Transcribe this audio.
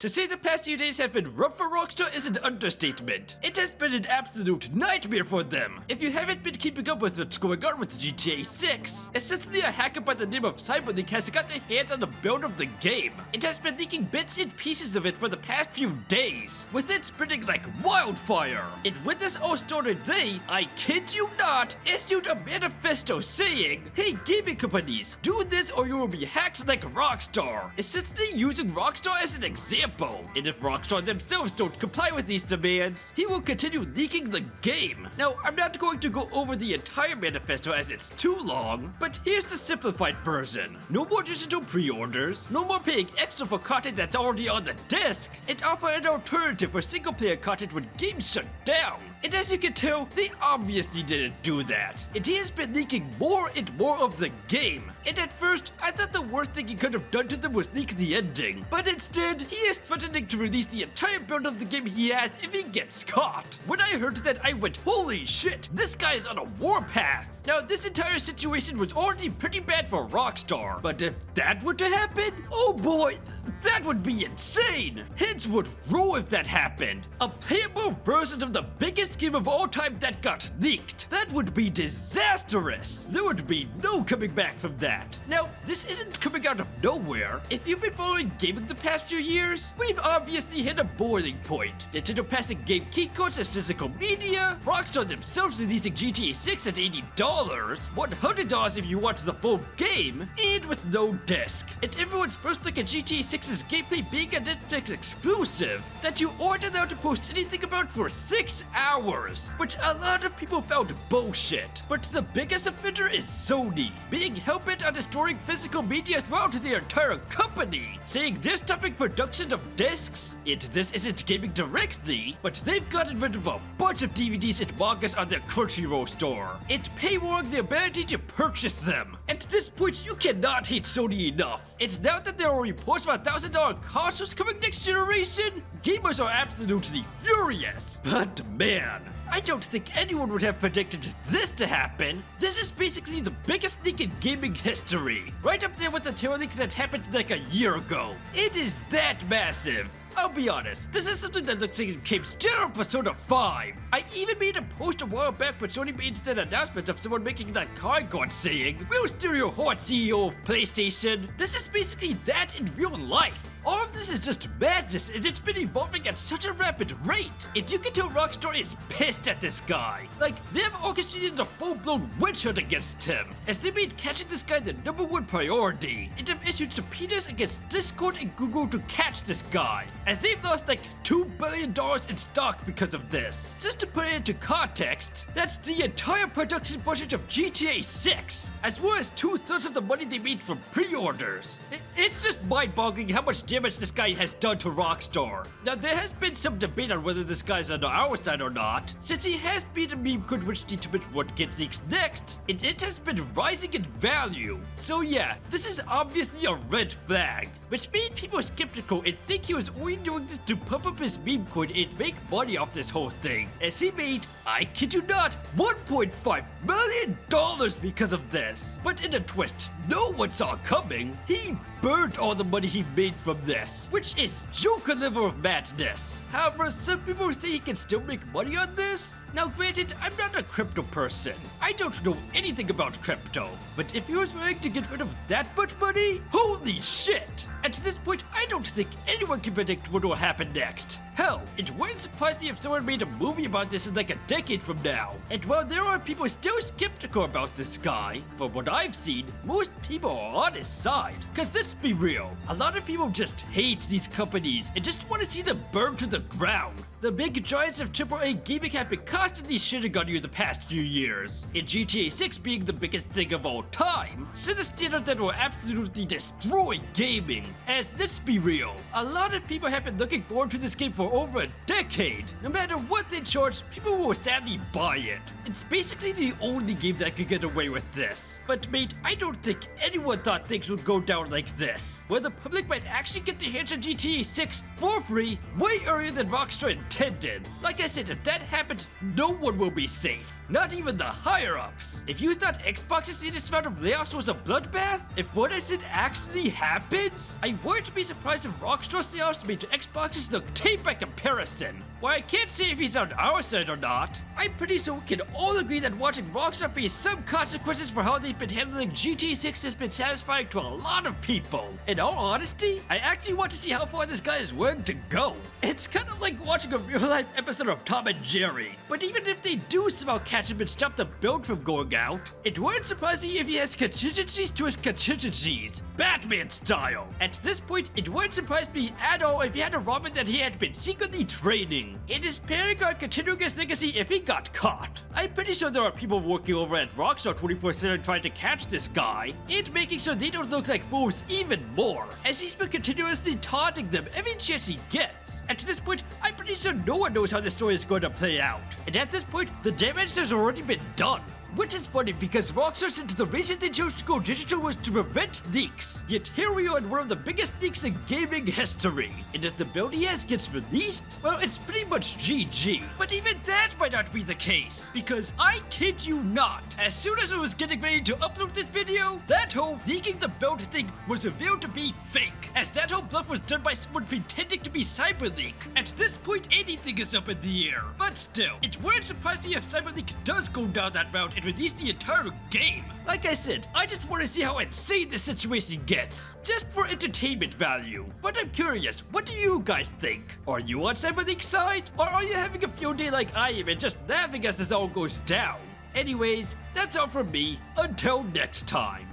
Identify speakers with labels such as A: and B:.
A: To say the past few days have been rough for Rockstar is an understatement. It has been an absolute nightmare for them. If you haven't been keeping up with what's going on with GTA 6, essentially a hacker by the name of CyberLeek has got their hands on the build of the game. It has been leaking bits and pieces of it for the past few days, with it spreading like wildfire. And when this all started, they, I kid you not, issued a manifesto saying, hey gaming companies, do this or you will be hacked like Rockstar. Essentially using Rockstar as an example. And if Rockstar themselves don't comply with these demands, he will continue leaking the game. Now, I'm not going to go over the entire manifesto as it's too long, but here's the simplified version. No more digital pre-orders, no more paying extra for content that's already on the disc, and offer an alternative for single-player content when games shut down. And as you can tell, they obviously didn't do that. And he has been leaking more and more of the game. And at first, I thought the worst thing he could have done to them was leak the ending. But instead, he is threatening to release the entire build of the game he has if he gets caught. When I heard that, I went, holy shit, this guy is on a warpath. Now, this entire situation was already pretty bad for Rockstar. But if that were to happen, oh boy, that would be insane. Heads would roll if that happened. A playable version of the biggest game of all time that got leaked. That would be disastrous. There would be no coming back from that. Now, this isn't coming out of nowhere. If you've been following gaming the past few years, we've obviously hit a boiling point. Nintendo passing game key codes as physical media, Rockstar themselves releasing GTA 6 at $80, $100 if you want the full game, and with no disc. And everyone's first look at GTA 6's gameplay being a Netflix exclusive that you aren't allowed to post anything about for 6 hours, which a lot of people found bullshit. But the biggest offender is Sony, being hell-bent on destroying physical media throughout their entire company, saying they're stopping production of discs, and this isn't gaming directly, but they've gotten rid of a bunch of DVDs and mangas on their Crunchyroll store, and paywalling the ability to purchase them. At this point, you cannot hate Sony enough. And now that there are reports of $1,000 consoles coming next generation, gamers are absolutely furious. But man, I don't think anyone would have predicted this to happen. This is basically the biggest leak in gaming history. Right up there with the terror leak that happened like a year ago. It is that massive. I'll be honest, this is something that looks like it came straight out of Persona 5. I even made a post a while back when Sony made that announcement of someone making that card guard saying, "We'll steal your heart, CEO of PlayStation." This is basically that in real life. All of this is just madness, and it's been evolving at such a rapid rate. And you can tell Rockstar is pissed at this guy. Like, they've orchestrated a full-blown witch hunt against him, as they made catching this guy the #1 priority, and have issued subpoenas against Discord and Google to catch this guy, as they've lost like $2 billion in stock because of this. Just to put it into context, that's the entire production budget of GTA 6, as well as 2/3 of the money they made from pre-orders. It's just mind-boggling how much damage this guy has done to Rockstar. Now, there has been some debate on whether this guy's on our side or not, since he has been a meme could which determines what gets leaked next, and it has been rising in value. So yeah, this is obviously a red flag, which made people skeptical and think he was only doing this to pump up his meme coin and make money off this whole thing, as he made, I kid you not, $1.5 million because of this. But in a twist no one saw coming, he burned all the money he made from this, which is Joker level of madness. However, some people say he can still make money on this. Now granted, I'm not a crypto person. I don't know anything about crypto, but if he was willing to get rid of that much money, holy shit! At this point, I don't think anyone can predict what will happen next. Hell, it wouldn't surprise me if someone made a movie about this in like a decade from now. And while there are people still skeptical about this guy, from what I've seen, most people are on his side. Cause let's be real, a lot of people just hate these companies and just want to see them burn to the ground. The big giants of AAA gaming have been constantly shitting on you the past few years, and GTA 6 being the biggest thing of all time, set a standard that will absolutely destroy gaming. As let's be real, a lot of people have been looking forward to this game for over a decade. No matter what they charge, people will sadly buy it. It's basically the only game that could get away with this. But mate, I don't think anyone thought things would go down like this, where the public might actually get their hands on GTA 6 for free way earlier than Rockstar intended. Like I said, if that happens, no one will be safe. not even the higher-ups. If you thought Xbox's latest round of layoffs was a bloodbath, if what I said actually happens, I wouldn't be surprised if Rockstar's layoffs made Xboxes look tame by comparison. While I can't say if he's on our side or not, I'm pretty sure we can all agree that watching Rockstar face some consequences for how they've been handling GTA 6 has been satisfying to a lot of people. In all honesty, I actually want to see how far this guy is willing to go. It's kind of like watching a real-life episode of Tom and Jerry. But even if they do somehow catch him and stop the build from going out, it wouldn't surprise me if he has contingencies to his contingencies, Batman style. At this point, it wouldn't surprise me at all if he had a Robin that he had been secretly training. It is pairing on continuing his legacy if he got caught. I'm pretty sure there are people working over at Rockstar 24/7 trying to catch this guy, and making sure they don't look like fools even more, as he's been continuously taunting them every chance he gets. At this point, I'm pretty sure no one knows how the story is going to play out, and at this point, the damage has already been done. Which is funny because Rockstar said the reason they chose to go digital was to prevent leaks. Yet here we are in one of the biggest leaks in gaming history. And if the build he has gets released, well, it's pretty much GG. But even that might not be the case, because I kid you not, as soon as I was getting ready to upload this video, that whole leaking the build thing was revealed to be fake, as that whole bluff was done by someone pretending to be CyberLeek. At this point, anything is up in the air. But still, it wouldn't surprise me if CyberLeek does go down that route and release the entire game. Like I said, I just want to see how insane this situation gets, just for entertainment value. But I'm curious, what do you guys think? Are you on CyberLeek's side? Or are you having a field day like I am and just laughing as this all goes down? Anyways, that's all from me. Until next time.